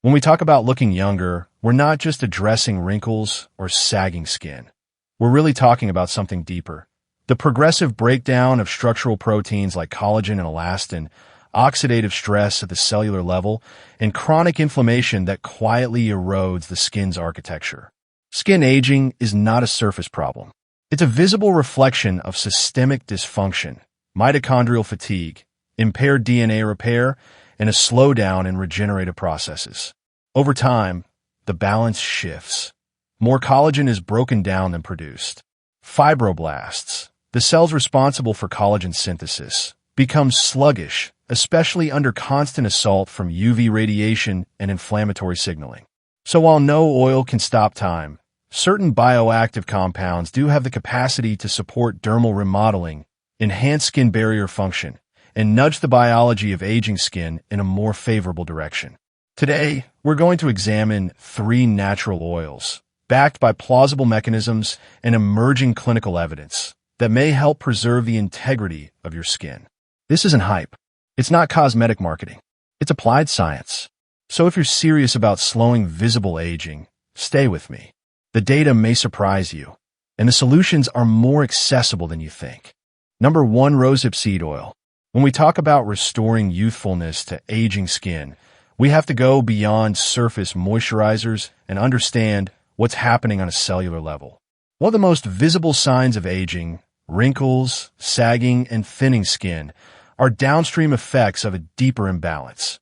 When we talk about looking younger, we're not just addressing wrinkles or sagging skin. We're really talking about something deeper. The progressive breakdown of structural proteins like collagen and elastin, oxidative stress at the cellular level, and chronic inflammation that quietly erodes the skin's architecture. Skin aging is not a surface problem. It's a visible reflection of systemic dysfunction, mitochondrial fatigue, impaired DNA repair, and a slowdown in regenerative processes. Over time, the balance shifts. More collagen is broken down than produced. Fibroblasts, the cells responsible for collagen synthesis, become sluggish, especially under constant assault from UV radiation and inflammatory signaling. So while no oil can stop time, certain bioactive compounds do have the capacity to support dermal remodeling, enhance skin barrier function, and nudge the biology of aging skin in a more favorable direction. Today, we're going to examine 3 natural oils, backed by plausible mechanisms and emerging clinical evidence, that may help preserve the integrity of your skin. This isn't hype. It's not cosmetic marketing. It's applied science. So if you're serious about slowing visible aging, stay with me. The data may surprise you, and the solutions are more accessible than you think. Number 1, rosehip seed oil. When we talk about restoring youthfulness to aging skin, we have to go beyond surface moisturizers and understand what's happening on a cellular level. One of the most visible signs of aging, wrinkles, sagging, and thinning skin, are downstream effects of a deeper imbalance.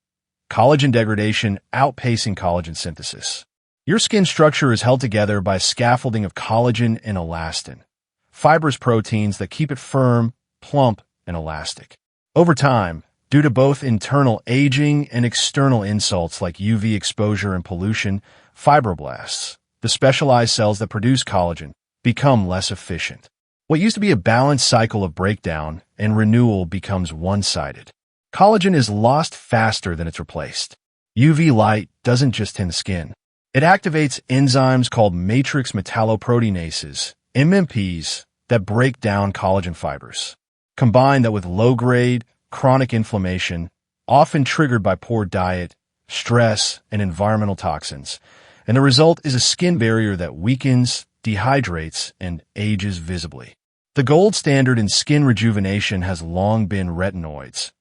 Collagen degradation outpacing collagen synthesis. Your skin structure is held together by a scaffolding of collagen and elastin, fibrous proteins that keep it firm, plump, and elastic. Over time, due to both internal aging and external insults like UV exposure and pollution, fibroblasts, the specialized cells that produce collagen, become less efficient. What used to be a balanced cycle of breakdown and renewal becomes one-sided. Collagen is lost faster than it's replaced. UV light doesn't just thin the skin. It activates enzymes called matrix metalloproteinases, MMPs, that break down collagen fibers. Combine that with low-grade, chronic inflammation, often triggered by poor diet, stress, and environmental toxins, and the result is a skin barrier that weakens, dehydrates, and ages visibly. The gold standard in skin rejuvenation has long been retinoids,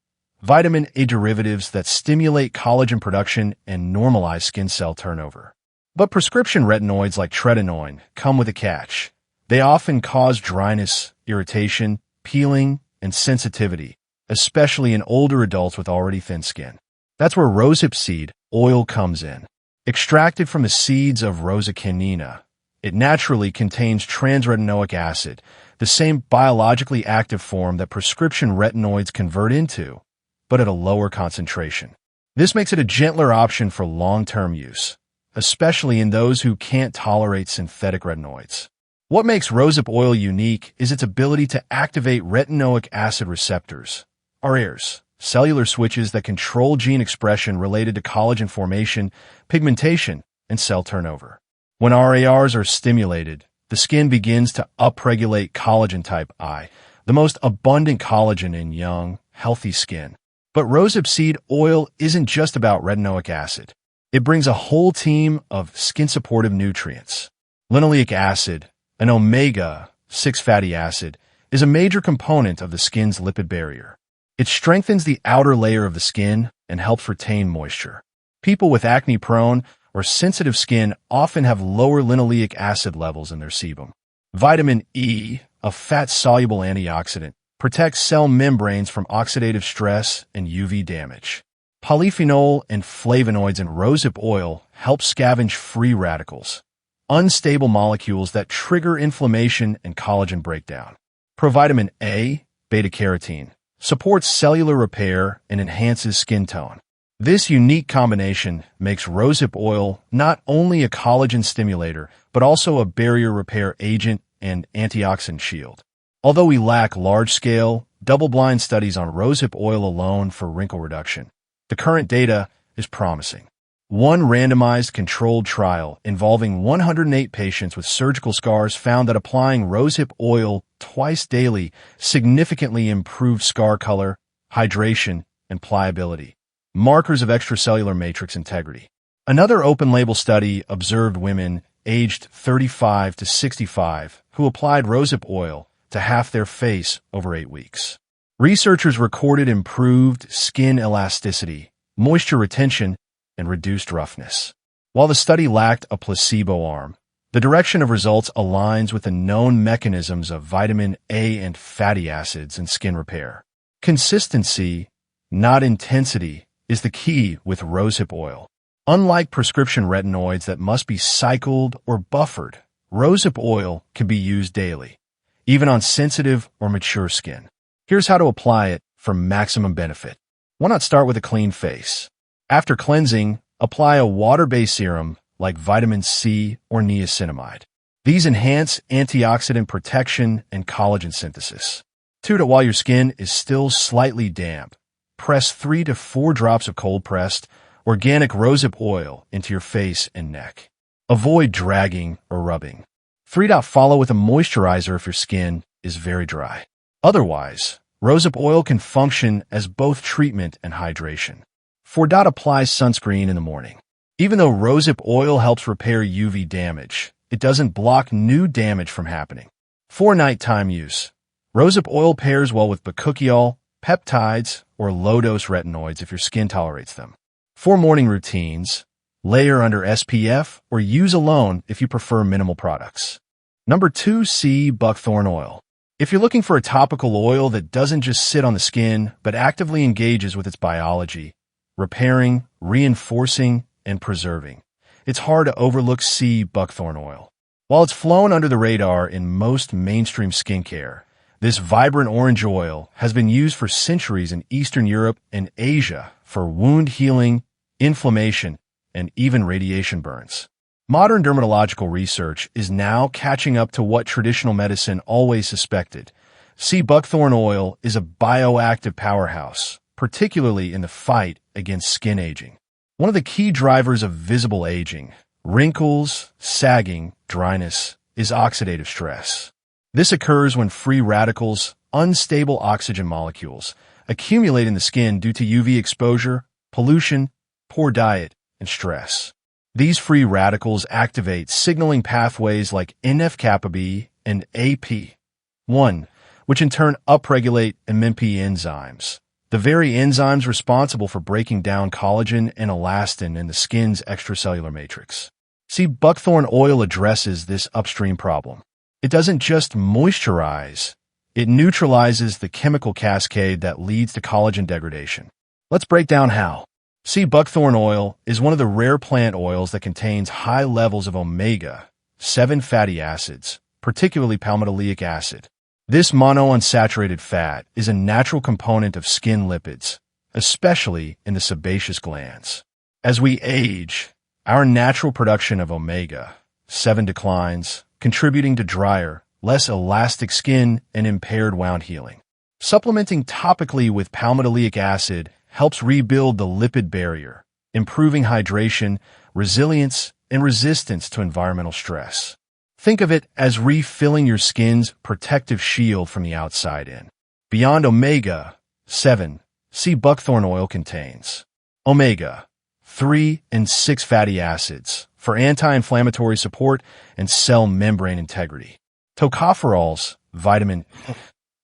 vitamin A derivatives that stimulate collagen production and normalize skin cell turnover. But prescription retinoids like tretinoin come with a catch. They often cause dryness, irritation, peeling, and sensitivity, especially in older adults with already thin skin. That's where rosehip seed oil comes in. Extracted from the seeds of Rosa canina, it naturally contains trans-retinoic acid, the same biologically active form that prescription retinoids convert into, but at a lower concentration. This makes it a gentler option for long-term use, especially in those who can't tolerate synthetic retinoids. What makes rosehip oil unique is its ability to activate retinoic acid receptors, RARs, cellular switches that control gene expression related to collagen formation, pigmentation, and cell turnover. When RARs are stimulated, the skin begins to upregulate collagen type I, the most abundant collagen in young, healthy skin. But rosehip seed oil isn't just about retinoic acid. It brings a whole team of skin-supportive nutrients. Linoleic acid, an omega-6 fatty acid, is a major component of the skin's lipid barrier. It strengthens the outer layer of the skin and helps retain moisture. People with acne-prone or sensitive skin often have lower linoleic acid levels in their sebum. Vitamin E, a fat-soluble antioxidant, protects cell membranes from oxidative stress and UV damage. Polyphenol and flavonoids in rosehip oil help scavenge free radicals, unstable molecules that trigger inflammation and collagen breakdown. Provitamin A, beta-carotene, supports cellular repair and enhances skin tone. This unique combination makes rosehip oil not only a collagen stimulator, but also a barrier repair agent and antioxidant shield. Although we lack large-scale, double-blind studies on rosehip oil alone for wrinkle reduction, the current data is promising. One randomized controlled trial involving 108 patients with surgical scars found that applying rosehip oil twice daily significantly improved scar color, hydration, and pliability, markers of extracellular matrix integrity. Another open-label study observed women aged 35 to 65 who applied rosehip oil to half their face over 8 weeks. Researchers recorded improved skin elasticity, moisture retention, and reduced roughness. While the study lacked a placebo arm, the direction of results aligns with the known mechanisms of vitamin A and fatty acids in skin repair. Consistency, not intensity, is the key with rosehip oil. Unlike prescription retinoids that must be cycled or buffered, rosehip oil can be used daily, even on sensitive or mature skin. Here's how to apply it for maximum benefit. Why not start with a clean face? After cleansing, apply a water-based serum like vitamin C or niacinamide. These enhance antioxidant protection and collagen synthesis. Toot it while your skin is still slightly damp. Press 3 to 4 drops of cold-pressed, organic rosehip oil into your face and neck. Avoid dragging or rubbing. 3. Follow with a moisturizer if your skin is very dry. Otherwise, rosehip oil can function as both treatment and hydration. 4. Apply sunscreen in the morning. Even though rosehip oil helps repair UV damage, it doesn't block new damage from happening. 4. Nighttime use. Rosehip oil pairs well with bakuchiol, peptides, or low-dose retinoids if your skin tolerates them. 4. Morning routines. Layer under SPF or use alone if you prefer minimal products. Number 2. Sea buckthorn oil. If you're looking for a topical oil that doesn't just sit on the skin but actively engages with its biology, repairing, reinforcing, and preserving, it's hard to overlook sea buckthorn oil. While it's flown under the radar in most mainstream skincare, this vibrant orange oil has been used for centuries in Eastern Europe and Asia for wound healing, inflammation, and even radiation burns. Modern dermatological research is now catching up to what traditional medicine always suspected. Sea buckthorn oil is a bioactive powerhouse, particularly in the fight against skin aging. One of the key drivers of visible aging, wrinkles, sagging, dryness, is oxidative stress. This occurs when free radicals, unstable oxygen molecules, accumulate in the skin due to UV exposure, pollution, poor diet, and stress. These free radicals activate signaling pathways like NF-kappa B and AP1, which in turn upregulate MMP enzymes, the very enzymes responsible for breaking down collagen and elastin in the skin's extracellular matrix. See, buckthorn oil addresses this upstream problem. It doesn't just moisturize, it neutralizes the chemical cascade that leads to collagen degradation. Let's break down how. See, buckthorn oil is one of the rare plant oils that contains high levels of omega-7 fatty acids, particularly palmitoleic acid. This monounsaturated fat is a natural component of skin lipids, especially in the sebaceous glands. As we age, our natural production of omega-7 declines, contributing to drier, less elastic skin and impaired wound healing. Supplementing topically with palmitoleic acid helps rebuild the lipid barrier, improving hydration, resilience, and resistance to environmental stress. Think of it as refilling your skin's protective shield from the outside in. Beyond omega-7, sea buckthorn oil contains omega-3 and 6 fatty acids for anti-inflammatory support and cell membrane integrity. Tocopherols, vitamin,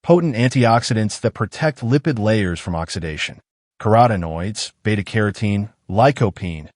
potent antioxidants that protect lipid layers from oxidation. Carotenoids, beta-carotene, lycopene,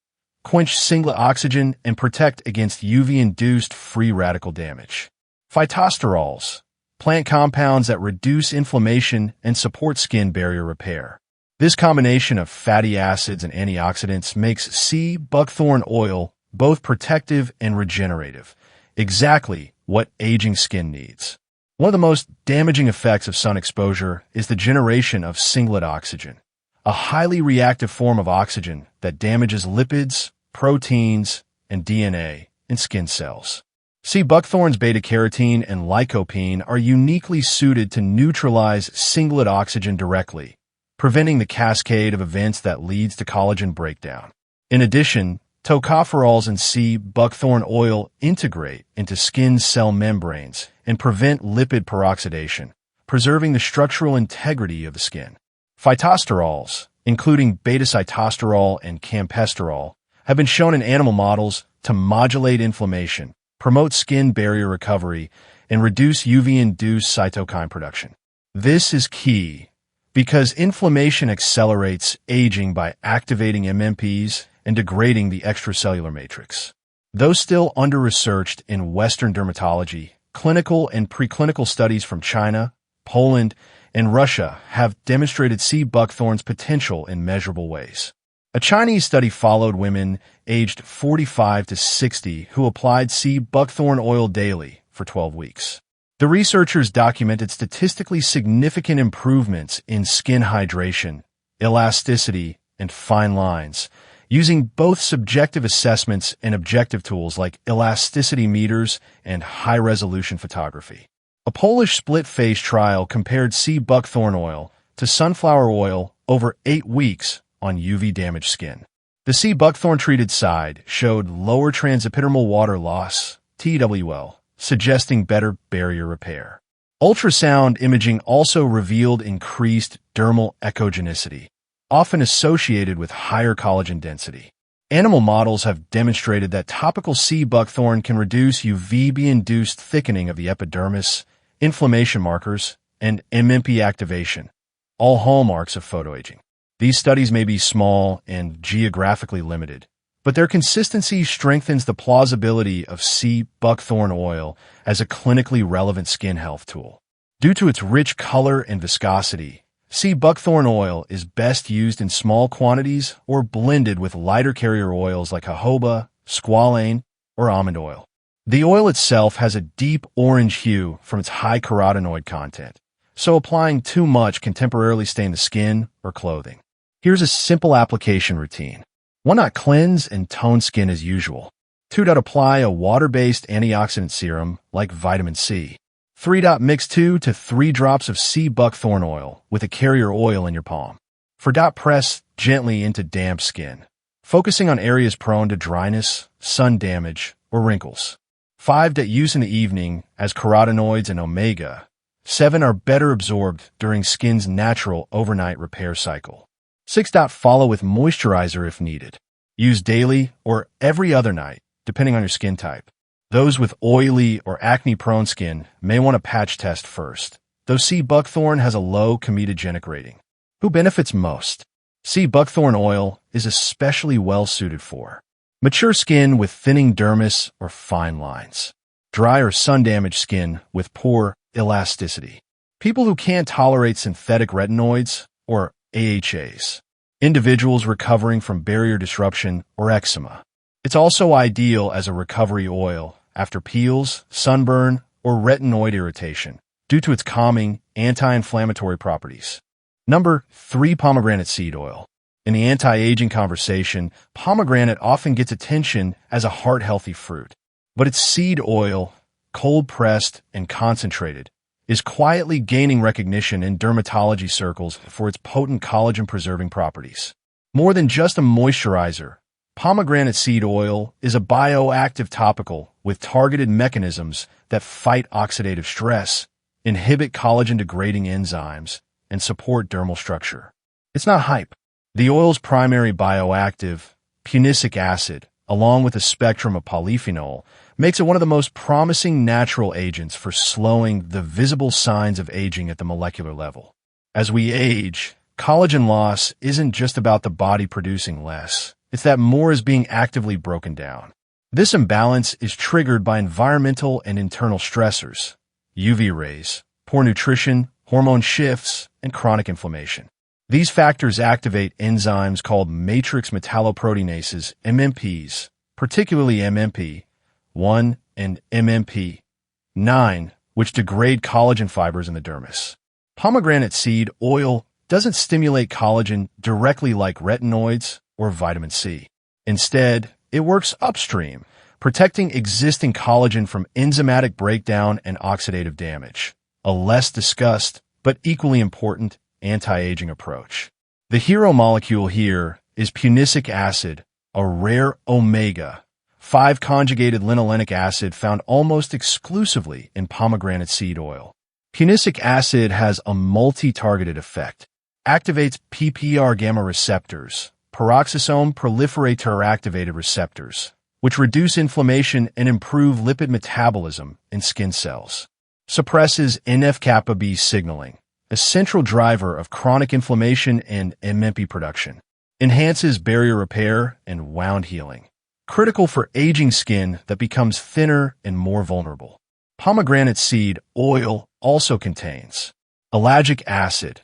quench singlet oxygen and protect against UV-induced free radical damage. Phytosterols, plant compounds that reduce inflammation and support skin barrier repair. This combination of fatty acids and antioxidants makes sea buckthorn oil both protective and regenerative, exactly what aging skin needs. One of the most damaging effects of sun exposure is the generation of singlet oxygen, a highly reactive form of oxygen that damages lipids, proteins, and DNA in skin cells. Sea buckthorn's beta-carotene and lycopene are uniquely suited to neutralize singlet oxygen directly, preventing the cascade of events that leads to collagen breakdown. In addition, tocopherols and sea buckthorn oil integrate into skin cell membranes and prevent lipid peroxidation, preserving the structural integrity of the skin. Phytosterols, including beta-sitosterol and campesterol, have been shown in animal models to modulate inflammation, promote skin barrier recovery, and reduce UV-induced cytokine production. This is key because inflammation accelerates aging by activating MMPs and degrading the extracellular matrix. Though still under-researched in Western dermatology, clinical and preclinical studies from China, Poland, and Russia have demonstrated C. buckthorn's potential in measurable ways. A Chinese study followed women aged 45 to 60 who applied C. buckthorn oil daily for 12 weeks. The researchers documented statistically significant improvements in skin hydration, elasticity, and fine lines, using both subjective assessments and objective tools like elasticity meters and high-resolution photography. A Polish split-phase trial compared C. buckthorn oil to sunflower oil over 8 weeks on UV-damaged skin. The C. buckthorn-treated side showed lower transepidermal water loss, TWL, suggesting better barrier repair. Ultrasound imaging also revealed increased dermal echogenicity, often associated with higher collagen density. Animal models have demonstrated that topical C. buckthorn can reduce UVB-induced thickening of the epidermis, inflammation markers, and MMP activation, all hallmarks of photoaging. These studies may be small and geographically limited, but their consistency strengthens the plausibility of C. buckthorn oil as a clinically relevant skin health tool. Due to its rich color and viscosity, C. buckthorn oil is best used in small quantities or blended with lighter carrier oils like jojoba, squalane, or almond oil. The oil itself has a deep orange hue from its high carotenoid content, so applying too much can temporarily stain the skin or clothing. Here's a simple application routine. 1. Cleanse and tone skin as usual. 2. Apply a water-based antioxidant serum like vitamin C. 3. Mix 2 to 3 drops of C. buckthorn oil with a carrier oil in your palm. 4. Press gently into damp skin, focusing on areas prone to dryness, sun damage, or wrinkles. 5. Use in the evening as carotenoids and omega-7 are better absorbed during skin's natural overnight repair cycle. 6. Follow with moisturizer if needed. Use daily or every other night, depending on your skin type. Those with oily or acne-prone skin may want a patch test first, though C. buckthorn has a low comedogenic rating. Who benefits most? C. buckthorn oil is especially well-suited for mature skin with thinning dermis or fine lines, dry or sun-damaged skin with poor elasticity, people who can't tolerate synthetic retinoids or AHAs, individuals recovering from barrier disruption or eczema. It's also ideal as a recovery oil after peels, sunburn, or retinoid irritation due to its calming, anti-inflammatory properties. Number 3. Pomegranate seed oil. In the anti-aging conversation, pomegranate often gets attention as a heart-healthy fruit, but its seed oil, cold-pressed and concentrated, is quietly gaining recognition in dermatology circles for its potent collagen-preserving properties. More than just a moisturizer, pomegranate seed oil is a bioactive topical with targeted mechanisms that fight oxidative stress, inhibit collagen-degrading enzymes, and support dermal structure. It's not hype. The oil's primary bioactive, punicic acid, along with a spectrum of polyphenol, makes it one of the most promising natural agents for slowing the visible signs of aging at the molecular level. As we age, collagen loss isn't just about the body producing less. It's that more is being actively broken down. This imbalance is triggered by environmental and internal stressors, UV rays, poor nutrition, hormone shifts, and chronic inflammation. These factors activate enzymes called matrix metalloproteinases, MMPs, particularly MMP-1 and MMP-9, which degrade collagen fibers in the dermis. Pomegranate seed oil doesn't stimulate collagen directly like retinoids or vitamin C. Instead, it works upstream, protecting existing collagen from enzymatic breakdown and oxidative damage, a less discussed but equally important anti-aging approach. The hero molecule here is punicic acid, a rare omega-5 conjugated linolenic acid found almost exclusively in pomegranate seed oil. Punicic acid has a multi-targeted effect, activates PPR gamma receptors, peroxisome proliferator activated receptors, which reduce inflammation and improve lipid metabolism in skin cells. Suppresses NF-kappa B signaling, a central driver of chronic inflammation and MMP production. Enhances barrier repair and wound healing, critical for aging skin that becomes thinner and more vulnerable. Pomegranate seed oil also contains ellagic acid,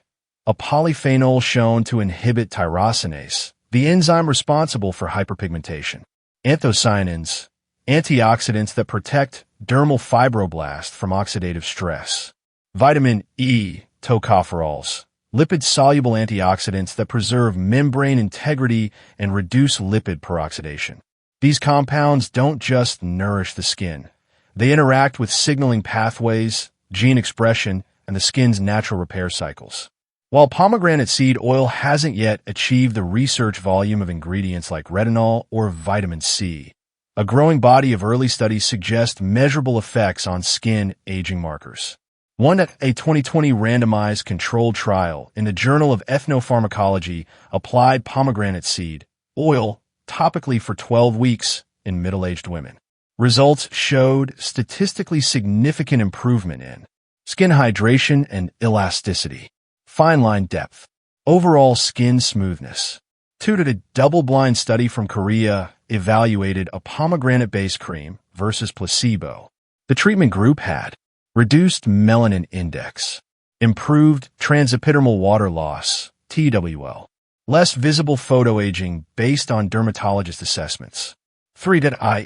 a polyphenol shown to inhibit tyrosinase, the enzyme responsible for hyperpigmentation. Anthocyanins, antioxidants that protect dermal fibroblasts from oxidative stress. Vitamin E, tocopherols, lipid-soluble antioxidants that preserve membrane integrity and reduce lipid peroxidation. These compounds don't just nourish the skin. They interact with signaling pathways, gene expression, and the skin's natural repair cycles. While pomegranate seed oil hasn't yet achieved the research volume of ingredients like retinol or vitamin C, a growing body of early studies suggests measurable effects on skin aging markers. One at a 2020 randomized controlled trial in the Journal of Ethnopharmacology applied pomegranate seed oil topically for 12 weeks in middle-aged women. Results showed statistically significant improvement in skin hydration and elasticity, fine line depth, overall skin smoothness. A double-blind study from Korea evaluated a pomegranate-based cream versus placebo. The treatment group had reduced melanin index, improved transepidermal water loss, TWL, less visible photoaging based on dermatologist assessments.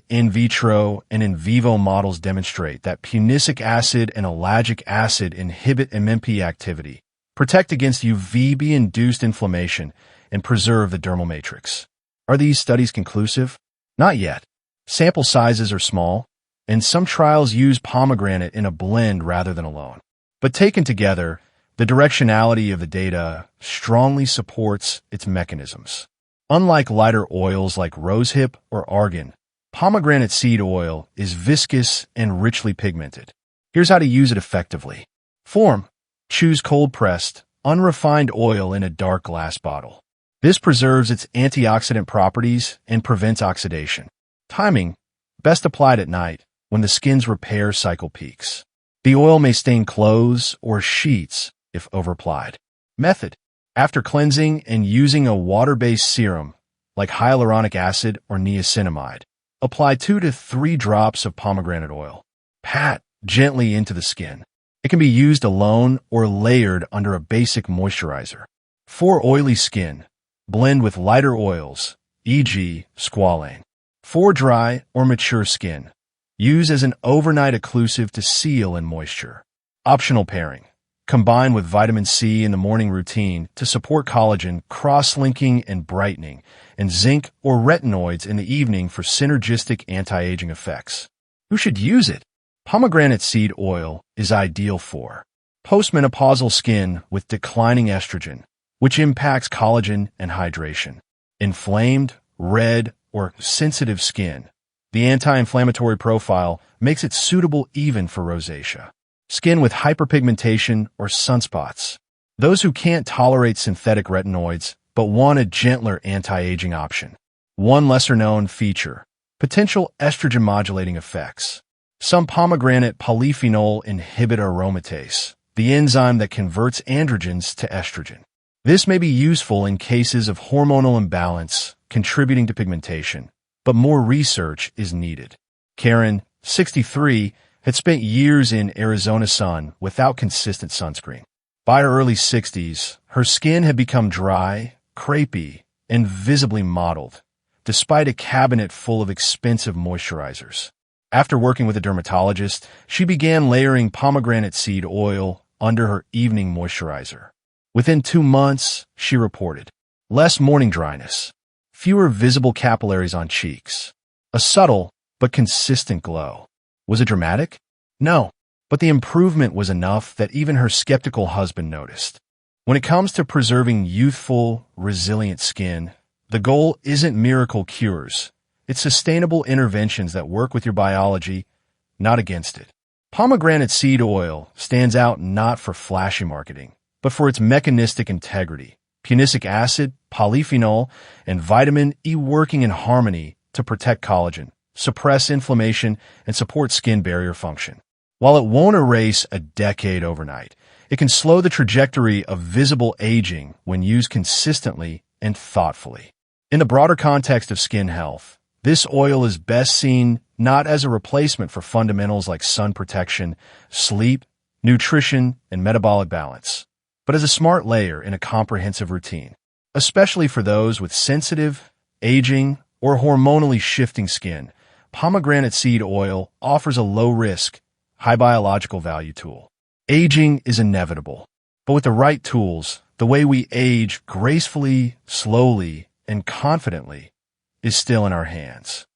In vitro and in vivo models demonstrate that punicic acid and ellagic acid inhibit MMP activity, protect against UVB-induced inflammation, and preserve the dermal matrix. Are these studies conclusive? Not yet. Sample sizes are small, and some trials use pomegranate in a blend rather than alone. But taken together, the directionality of the data strongly supports its mechanisms. Unlike lighter oils like rosehip or argan, pomegranate seed oil is viscous and richly pigmented. Here's how to use it effectively. Form: choose cold-pressed, unrefined oil in a dark glass bottle. This preserves its antioxidant properties and prevents oxidation. Timing: best applied at night when the skin's repair cycle peaks. The oil may stain clothes or sheets if overapplied. Method: after cleansing and using a water-based serum like hyaluronic acid or niacinamide, apply 2 to 3 drops of pomegranate oil. Pat gently into the skin. It can be used alone or layered under a basic moisturizer. For oily skin, blend with lighter oils, e.g. squalane. For dry or mature skin, use as an overnight occlusive to seal in moisture. Optional pairing: combine with vitamin C in the morning routine to support collagen, cross-linking, and brightening, and zinc or retinoids in the evening for synergistic anti-aging effects. Who should use it? Pomegranate seed oil is ideal for postmenopausal skin with declining estrogen, which impacts collagen and hydration. Inflamed, red, or sensitive skin. The anti-inflammatory profile makes it suitable even for rosacea. Skin with hyperpigmentation or sunspots. Those who can't tolerate synthetic retinoids but want a gentler anti-aging option. One lesser-known feature: potential estrogen-modulating effects. Some pomegranate polyphenol inhibit aromatase, the enzyme that converts androgens to estrogen. This may be useful in cases of hormonal imbalance contributing to pigmentation, but more research is needed. Karen, 63, had spent years in Arizona sun without consistent sunscreen. By her early 60s, her skin had become dry, crepey, and visibly mottled, despite a cabinet full of expensive moisturizers. After working with a dermatologist, she began layering pomegranate seed oil under her evening moisturizer. Within 2 months, she reported less morning dryness, fewer visible capillaries on cheeks, a subtle but consistent glow. Was it dramatic? No, but the improvement was enough that even her skeptical husband noticed. When it comes to preserving youthful, resilient skin, the goal isn't miracle cures. It's sustainable interventions that work with your biology, not against it. Pomegranate seed oil stands out not for flashy marketing, but for its mechanistic integrity, punicic acid, polyphenol, and vitamin E working in harmony to protect collagen, suppress inflammation, and support skin barrier function. While it won't erase a decade overnight, it can slow the trajectory of visible aging when used consistently and thoughtfully. In the broader context of skin health, this oil is best seen not as a replacement for fundamentals like sun protection, sleep, nutrition, and metabolic balance, but as a smart layer in a comprehensive routine, especially for those with sensitive, aging, or hormonally shifting skin. Pomegranate seed oil offers a low-risk, high biological value tool. Aging is inevitable, but with the right tools, the way we age gracefully, slowly, and confidently is still in our hands.